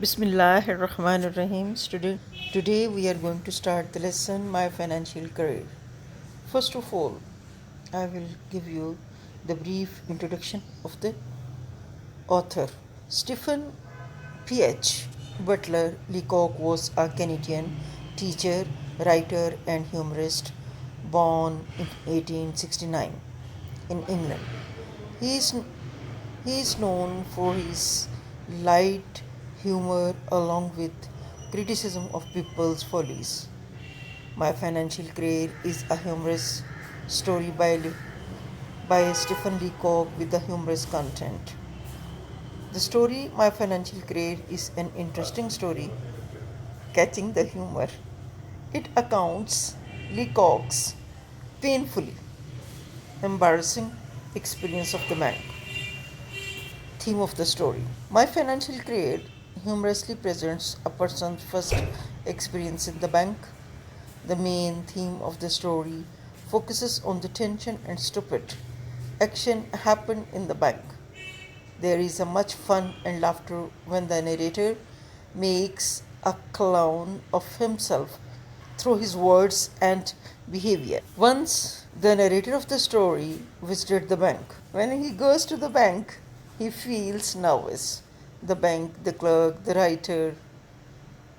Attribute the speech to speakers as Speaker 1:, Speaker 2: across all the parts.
Speaker 1: Bismillahirrahmanirrahim. Today we are going to start the lesson My Financial Career. First of all, I will give you the brief introduction of the author. Stephen P.H. Butler Lecock was a Canadian teacher, writer, and humorist born in 1869 in England. He is, he is known for his light humor along with criticism of people's follies. My Financial Career is a humorous story by Stephen Lecock with the humorous content. The story My Financial Career is an interesting story catching the humor. It accounts Lecock's painfully embarrassing experience of the bank. Theme of the story. My Financial Career humorously presents a person's first experience in the bank. The main theme of the story focuses on the tension and stupid action happened in the bank. There is a much fun and laughter when the narrator makes a clown of himself through his words and behavior. Once the narrator of the story visited the bank. When he goes to the bank, he feels nervous. The bank, the clerk, the writer,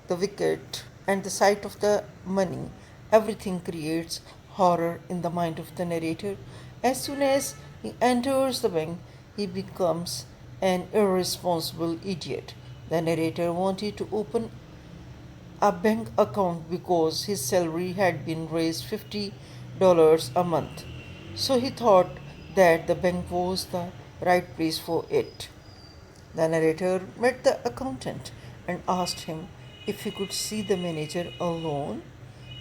Speaker 1: the wicket, and the sight of the money, everything creates horror in the mind of the narrator. As soon as he enters the bank, he becomes an irresponsible idiot. The narrator wanted to open a bank account because his salary had been raised $50 a month. So he thought that the bank was the right place for it. The narrator met the accountant and asked him if he could see the manager alone.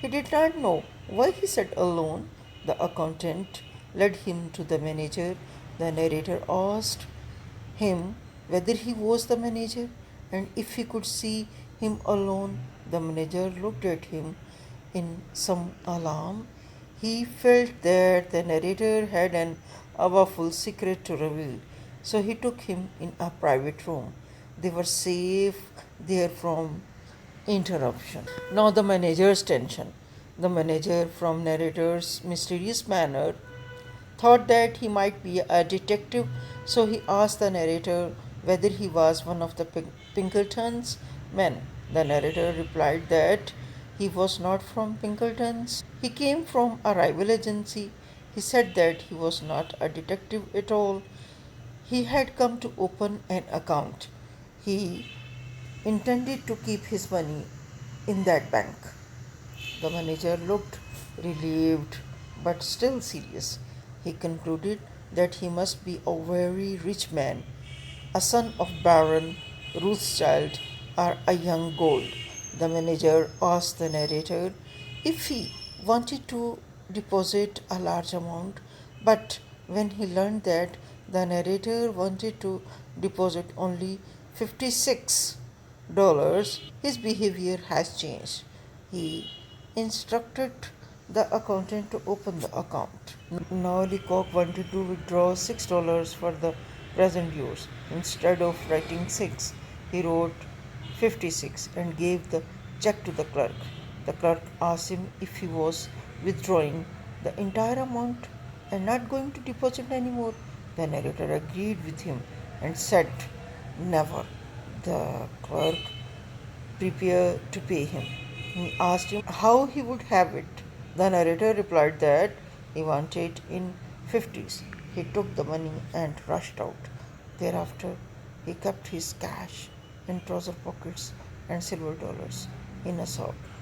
Speaker 1: He did not know why he said alone. The accountant led him to the manager. The narrator asked him whether he was the manager and if he could see him alone. The manager looked at him in some alarm. He felt that the narrator had an awful secret to reveal, so he took him in a private room. They were safe there from interruption. Now the manager's tension. The manager, from narrator's mysterious manner, thought that he might be a detective, so he asked the narrator whether he was one of the Pinkerton's men. The narrator replied that he was not from Pinkerton's. He came from a rival agency. He said that he was not a detective at all. He had come to open an account. He intended to keep his money in that bank. The manager looked relieved but still serious. He concluded that he must be a very rich man, a son of Baron Rothschild or a young gold. The manager asked the narrator if he wanted to deposit a large amount, but when he learned that the narrator wanted to deposit only $56, his behavior has changed. He instructed the accountant to open the account. Now Lecoq wanted to withdraw $6 for the present use. Instead of writing 6, he wrote 56 and gave the check to the clerk. The clerk asked him if he was withdrawing the entire amount and not going to deposit anymore. The narrator agreed with him and said, "Never." The clerk prepared to pay him. He asked him how he would have it. The narrator replied that he wanted in 50s. He took the money and rushed out. Thereafter, he kept his cash in trouser pockets and silver dollars in a sock.